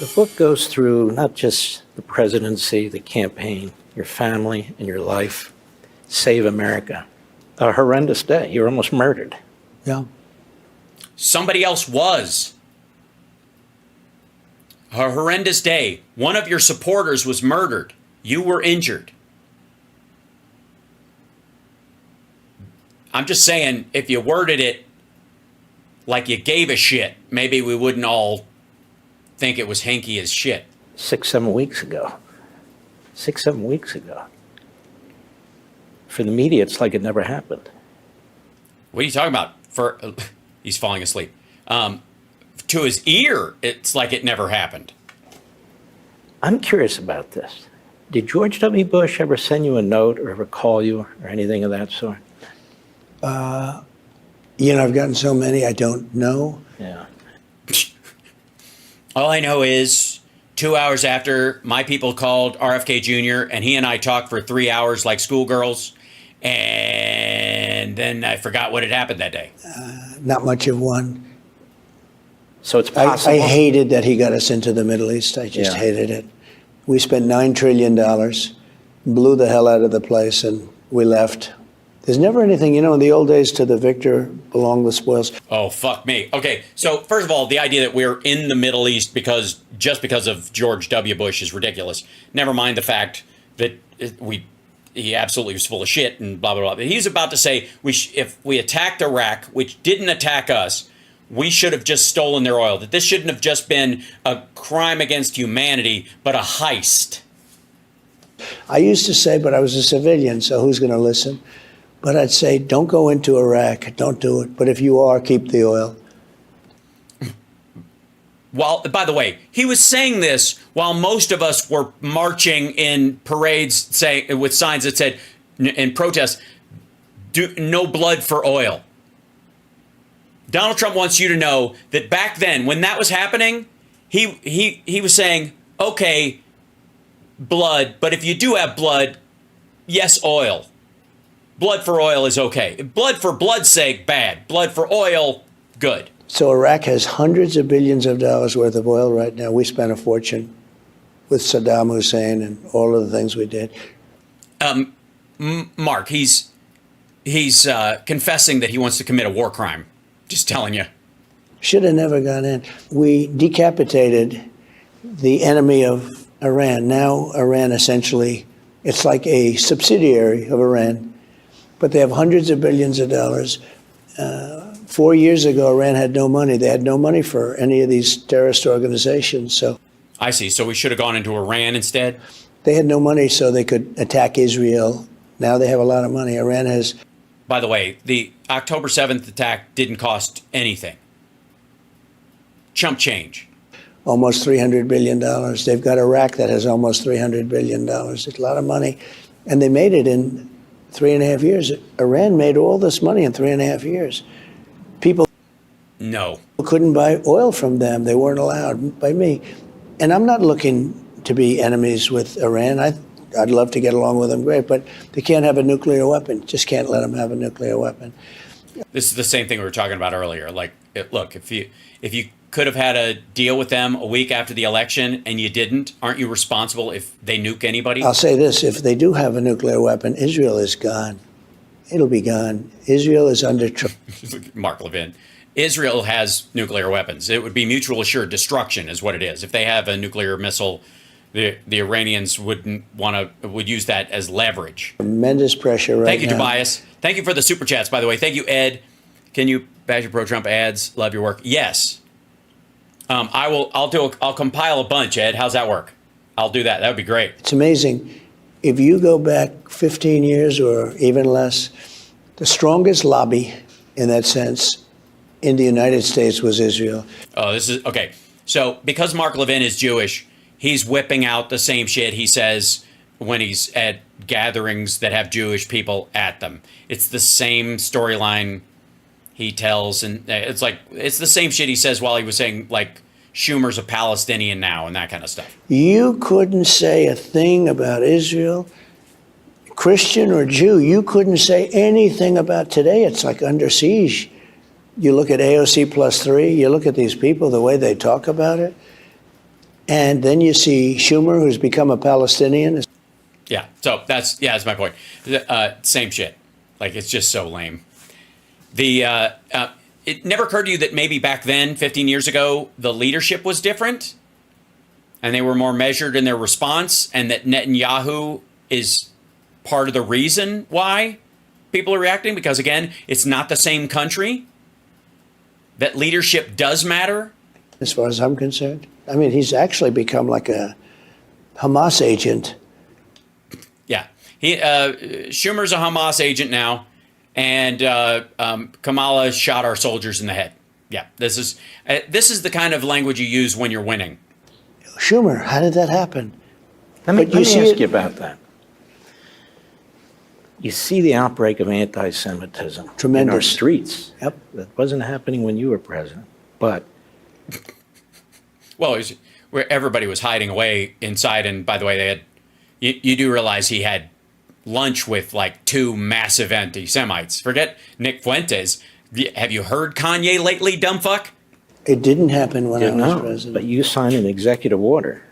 The book goes through not just the presidency, the campaign, your family, and your life. Save America. A horrendous day. You're almost murdered. Yeah. Somebody else was. A horrendous day. One of your supporters was murdered. You were injured. I'm just saying, if you worded it like you gave a shit, maybe we wouldn't all think it was hinky as shit. 6-7 weeks ago. 6-7 weeks ago. For the media, it's like it never happened. What are you talking about? He's falling asleep. To his ear, it's like it never happened. I'm curious about this. Did George W. Bush ever send you a note or ever call you or anything of that sort? I've gotten so many, I don't know. Yeah. All I know is 2 hours after, my people called RFK Jr. and he and I talked for 3 hours like schoolgirls. And then I forgot what had happened that day. Not much of one. So it's possible. I hated that he got us into the Middle East. I just hated it. We spent $9 trillion, blew the hell out of the place, and we left. There's never anything, in the old days, to the victor belong the spoils. Oh, fuck me. Okay, so first of all, the idea that we're in the Middle East just because of George W. Bush is ridiculous. Never mind the fact that he absolutely was full of shit and blah, blah, blah. But he's about to say if we attacked Iraq, which didn't attack us, we should have just stolen their oil. That this shouldn't have just been a crime against humanity, but a heist. I used to say, but I was a civilian, so who's going to listen? But I'd say, don't go into Iraq. Don't do it. But if you are, keep the oil. Well, by the way, he was saying this while most of us were marching in parades with signs that said, in protest, no blood for oil. Donald Trump wants you to know that back then, when that was happening, he was saying, okay, blood, but if you do have blood, yes, oil. Blood for oil is okay. Blood for blood's sake, bad. Blood for oil, good. So Iraq has hundreds of billions of dollars worth of oil right now. We spent a fortune with Saddam Hussein and all of the things we did. Mark, he's confessing that he wants to commit a war crime. Just telling you. Should have never gone in. We decapitated the enemy of Iran. Now Iran essentially, it's like a subsidiary of Iran, but they have hundreds of billions of dollars. 4 years ago, Iran had no money. They had no money for any of these terrorist organizations. So I see. So we should have gone into Iran instead? They had no money so they could attack Israel. Now they have a lot of money. Iran has... By the way, the October 7th attack didn't cost anything. Chump change. Almost $300 billion. They've got Iraq that has almost $300 billion. It's a lot of money. And they made it in 3.5 years. Iran made all this money in 3.5 years. People couldn't buy oil from them. They weren't allowed by me. And I'm not looking to be enemies with Iran. I'd love to get along with them, great, but they can't have a nuclear weapon. Just can't let them have a nuclear weapon. This is the same thing we were talking about earlier. Like, look, if you could have had a deal with them a week after the election and you didn't, aren't you responsible if they nuke anybody? I'll say this, if they do have a nuclear weapon, Israel is gone. It'll be gone. Israel is under... Mark Levin. Israel has nuclear weapons. It would be mutual assured destruction is what it is. If they have a nuclear missile... The Iranians would use that as leverage. Tremendous pressure right now. Thank you, Tobias. Thank you for the super chats, by the way. Thank you, Ed. Can you bash your pro-Trump ads? Love your work. Yes. I'll compile a bunch, Ed. How's that work? I'll do that. That would be great. It's amazing. If you go back 15 years or even less, the strongest lobby in that sense in the United States was Israel. Oh, this is okay. So because Mark Levin is Jewish, he's whipping out the same shit he says when he's at gatherings that have Jewish people at them. It's the same storyline he tells, and it's the same shit he says while he was saying, like, Schumer's a Palestinian now and that kind of stuff. You couldn't say a thing about Israel, Christian or Jew. You couldn't say anything about today. It's like under siege. You look at AOC+3, you look at these people, the way they talk about it. And then you see Schumer, who's become a Palestinian. Yeah. So that's my point. Same shit. Like, it's just so lame. It never occurred to you that maybe back then, 15 years ago, the leadership was different and they were more measured in their response, and that Netanyahu is part of the reason why people are reacting? Because, again, it's not the same country. That leadership does matter. As far as I'm concerned. I mean, he's actually become like a Hamas agent. Yeah. Schumer's a Hamas agent now, and Kamala shot our soldiers in the head. Yeah, this is the kind of language you use when you're winning. Schumer, how did that happen? Let me ask you about that. You see the outbreak of anti-Semitism in our Tremendous. streets. Yep. That wasn't happening when you were president, but Well, it was where everybody was hiding away inside. And by the way, they had you do realize he had lunch with like two massive anti-Semites. Forget Nick Fuentes. Have you heard Kanye lately, dumb fuck? It didn't happen when I was no. president. But you signed an executive order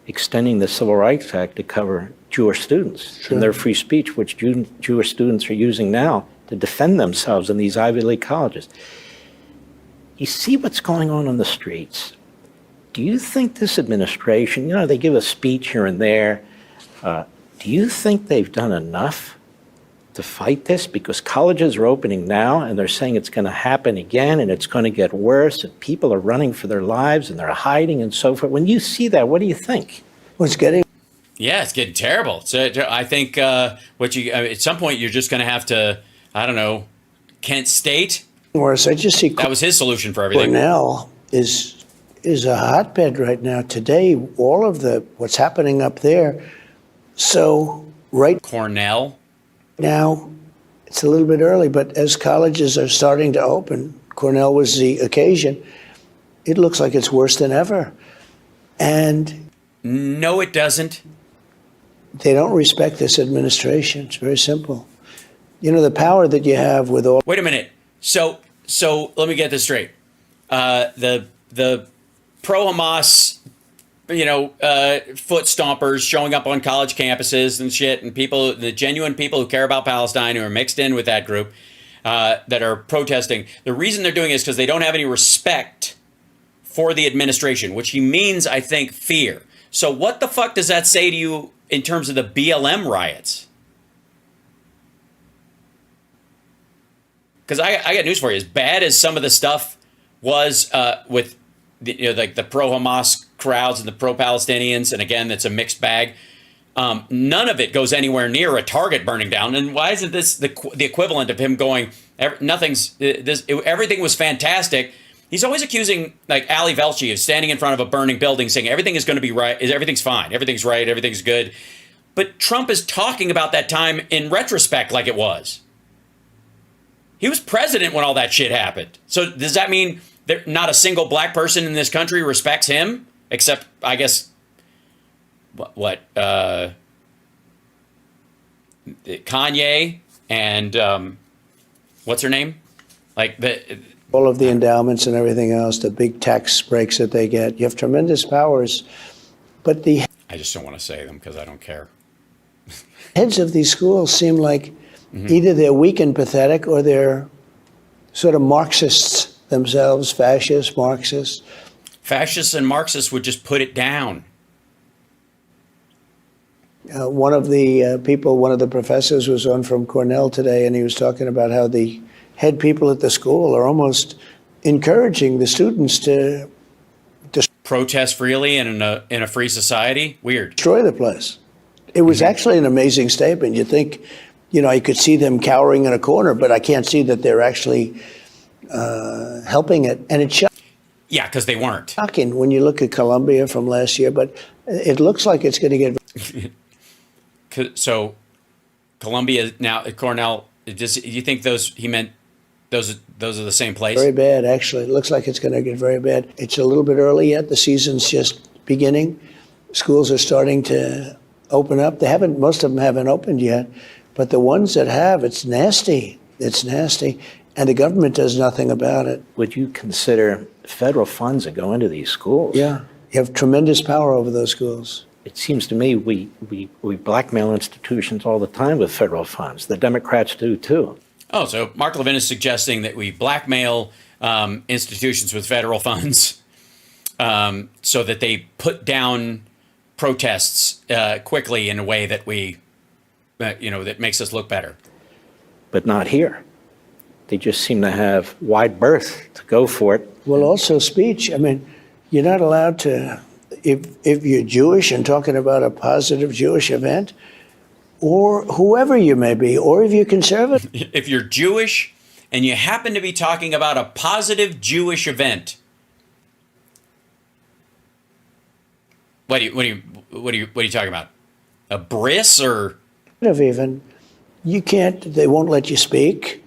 extending the Civil Rights Act to cover Jewish students Sure. and their free speech, which Jewish students are using now to defend themselves in these Ivy League colleges. You see what's going on the streets. Do you think this administration, they give a speech here and there. Do you think they've done enough to fight this? Because colleges are opening now and they're saying it's going to happen again and it's going to get worse and people are running for their lives and they're hiding and so forth. When you see that, what do you think? What's getting Yeah, it's getting terrible. So I think at some point you're just going to have to, I don't know, Kent State. worse? I just see That was his solution for everything. Cornell is a hotbed right now. Today, all of what's happening up there. So right Cornell. now, it's a little bit early, but as colleges are starting to open, Cornell was the occasion. It looks like it's worse than ever. And No, it doesn't. they don't respect this administration. It's very simple. The power that you have with all. Wait a minute. So let me get this straight. The pro-Hamas, foot stompers showing up on college campuses and shit, and the genuine people who care about Palestine who are mixed in with that group that are protesting. The reason they're doing it is because they don't have any respect for the administration, which he means, I think, fear. So what the fuck does that say to you in terms of the BLM riots? Because I got news for you. As bad as some of the stuff was with like the pro-Hamas crowds and the pro-Palestinians, and again, it's a mixed bag. None of it goes anywhere near a Target burning down. And why isn't this the equivalent of him going? Everything was fantastic. He's always accusing like Ali Velshi of standing in front of a burning building, saying everything is going to be right, everything's fine, everything's right, everything's good. But Trump is talking about that time in retrospect like it was. He was president when all that shit happened. So does that mean not a single black person in this country respects him? Except, I guess, Kanye and what's her name? All of the endowments and everything else, the big tax breaks that they get. You have tremendous powers. But the I just don't want to say them because I don't care. heads of these schools seem like either they're weak and pathetic or they're sort of Marxists themselves, fascists, Marxists. Fascists and Marxists would just put it down. One of the professors was on from Cornell today, and he was talking about how the head people at the school are almost encouraging the students to Protest freely and in a free society? Weird. destroy the place. It was actually an amazing statement. You think, I could see them cowering in a corner, but I can't see that they're actually helping it. And it's Yeah, because they weren't. shocking when you look at Columbia from last year, but it looks like it's going to get. So Columbia now, Cornell, you think he meant those are the same place? Very bad, actually. It looks like it's going to get very bad. It's a little bit early yet. The season's just beginning. Schools are starting to open up. Most of them haven't opened yet, but the ones that have, it's nasty. It's nasty, and the government does nothing about it. Would you consider federal funds that go into these schools? Yeah, You have tremendous power over those schools. It seems to me we blackmail institutions all the time with federal funds. The Democrats do too. Oh, so Mark Levin is suggesting that we blackmail institutions with federal funds so that they put down protests quickly in a way that that makes us look better. But not here. They just seem to have wide berth to go for it. Well, also speech. I mean, you're not allowed to, if you're Jewish and talking about a positive Jewish event, or whoever you may be, or if you're conservative. If you're Jewish and you happen to be talking about a positive Jewish event, what are you talking about? A bris or? Even, you can't, they won't let you speak.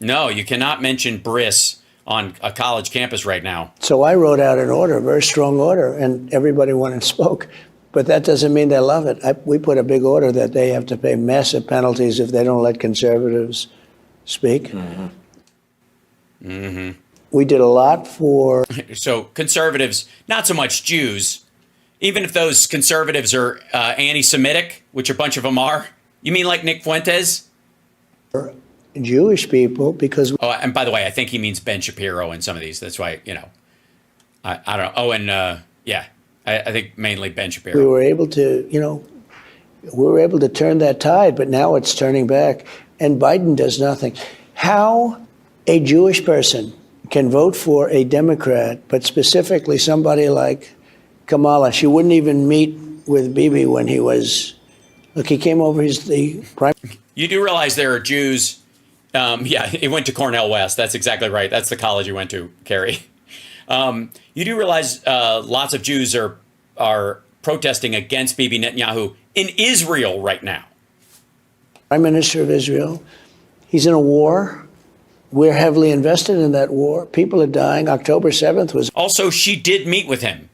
No, you cannot mention bris on a college campus right now. So I wrote out an order, a very strong order, and everybody went and spoke. But that doesn't mean they love it. We put a big order that they have to pay massive penalties if they don't let conservatives speak. Mm-hmm. Mm-hmm. We did a lot for... So conservatives, not so much Jews, even if those conservatives are anti-Semitic, which a bunch of them are. You mean like Nick Fuentes? Jewish people, because... Oh, and by the way, I think he means Ben Shapiro in some of these. That's why, I don't know. Oh, and I think mainly Ben Shapiro. We were able to turn that tide, but now it's turning back, and Biden does nothing. How a Jewish person can vote for a Democrat, but specifically somebody like Kamala, she wouldn't even meet with Bibi when he was... Look, he came over, he's the prime... You do realize there are Jews... he went to Cornell West. That's exactly right. That's the college he went to, Kerry. You do realize lots of Jews are protesting against Bibi Netanyahu in Israel right now. Prime Minister of Israel. He's in a war. We're heavily invested in that war. People are dying. October 7th was... Also, she did meet with him.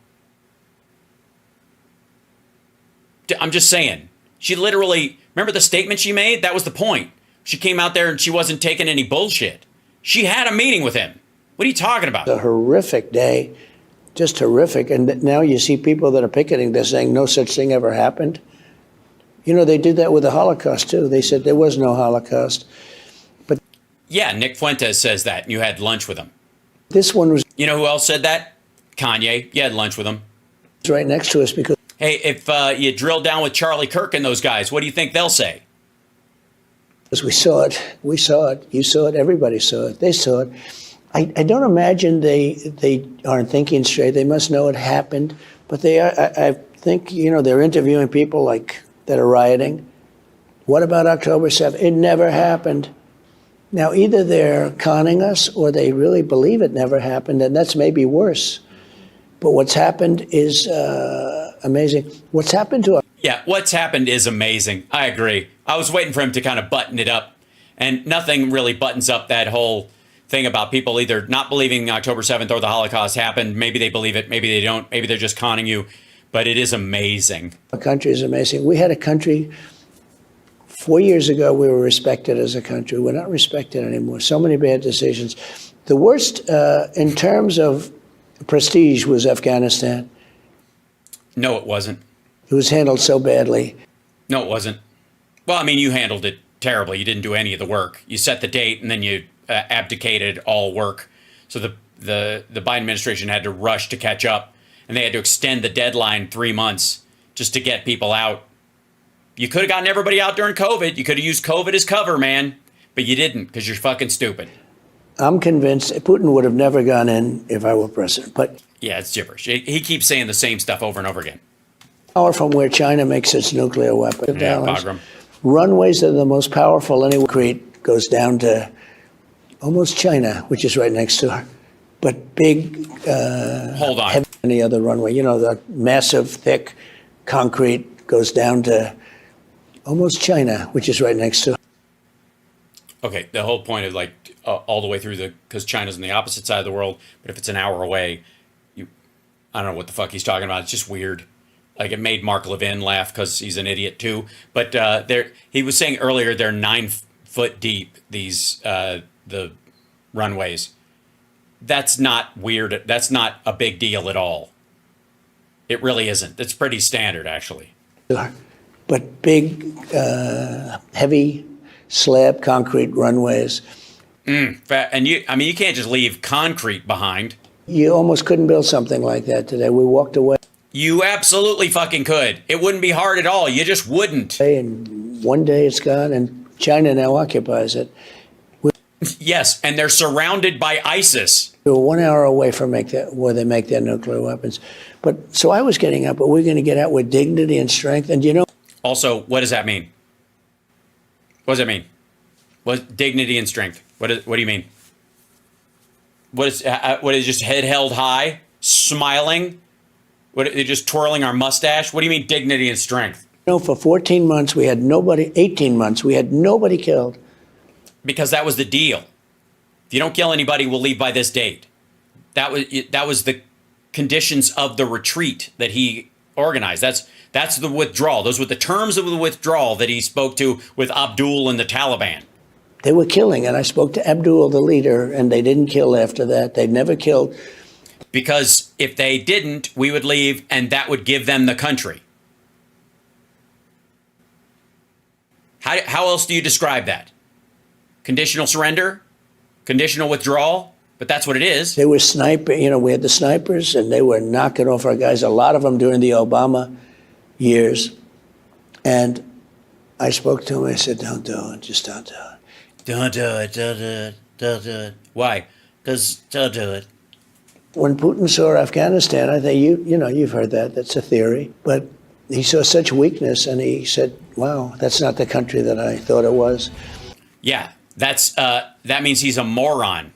I'm just saying. She literally... Remember the statement she made? That was the point. She came out there and she wasn't taking any bullshit. She had a meeting with him. What are you talking about? A horrific day. Just horrific. And now you see people that are picketing, they're saying no such thing ever happened. They did that with the Holocaust, too. They said there was no Holocaust. But yeah, Nick Fuentes says that. And you had lunch with him. This one was... You know who else said that? Kanye. You had lunch with him. It's right next to us because... Hey, if you drill down with Charlie Kirk and those guys, what do you think they'll say? Because we saw it. We saw it. You saw it. Everybody saw it. They saw it. I don't imagine they aren't thinking straight. They must know it happened. But they are, I think, they're interviewing people like that are rioting. What about October 7th? It never happened. Now, either they're conning us or they really believe it never happened, and that's maybe worse. But what's happened is amazing. What's happened to us? Yeah, what's happened is amazing. I agree. I was waiting for him to kind of button it up, and nothing really buttons up that whole thing about people either not believing October 7th or the Holocaust happened. Maybe they believe it, maybe they don't, maybe they're just conning you, but it is amazing. Our country is amazing. We had a country 4 years ago, we were respected as a country. We're not respected anymore. So many bad decisions. The worst in terms of prestige was Afghanistan. No, it wasn't. It was handled so badly. No, it wasn't. Well, I mean, you handled it terribly. You didn't do any of the work. You set the date and then you abdicated all work. So the Biden administration had to rush to catch up, and they had to extend the deadline 3 months just to get people out. You could have gotten everybody out during COVID. You could have used COVID as cover, man, but you didn't because you're fucking stupid. I'm convinced Putin would have never gone in if I were president. But yeah, it's gibberish. He keeps saying the same stuff over and over again. Power from where China makes its nuclear weapon. Yeah, Bagram. Runways are the most powerful anywhere. Crete goes down to almost China, which is right next to her. But big, hold on. Any other runway, the massive, thick concrete goes down to almost China, which is right next to her. Okay, the whole point is like all the way through because China's on the opposite side of the world, but if it's an hour away, I don't know what the fuck he's talking about. It's just weird. Like it made Mark Levin laugh because he's an idiot too. But he was saying earlier they're 9 foot deep, these the runways. That's not weird. That's not a big deal at all. It really isn't. It's pretty standard, actually. But big, heavy slab concrete runways. And you can't just leave concrete behind. You almost couldn't build something like that today. We walked away. You absolutely fucking could. It wouldn't be hard at all. You just wouldn't. And one day it's gone, and China now occupies it. Yes, and they're surrounded by ISIS. We were 1 hour away from where they make their nuclear weapons. But so I was getting up, but we're going to get out with dignity and strength. And Also, what does that mean? What does that mean? What dignity and strength? What do you mean? What is just head held high, smiling? What, they're just twirling our mustache? What do you mean dignity and strength? For 14 months, we had nobody, 18 months, we had nobody killed. Because that was the deal. If you don't kill anybody, we'll leave by this date. That was the conditions of the retreat that he organized. That's the withdrawal. Those were the terms of the withdrawal that he spoke to with Abdul and the Taliban. They were killing, and I spoke to Abdul, the leader, and they didn't kill after that. They'd never killed. Because if they didn't, we would leave, and that would give them the country. How else do you describe that? Conditional surrender? Conditional withdrawal? But that's what it is. They were we had the snipers, and they were knocking off our guys, a lot of them during the Obama years. And I spoke to him, I said, don't do it, just don't do it. Don't do it, don't do it, don't do it. Why? Because don't do it. When Putin saw Afghanistan, I think you've heard that, that's a theory, but he saw such weakness, and he said, wow, that's not the country that I thought it was. Yeah, that means he's a moron.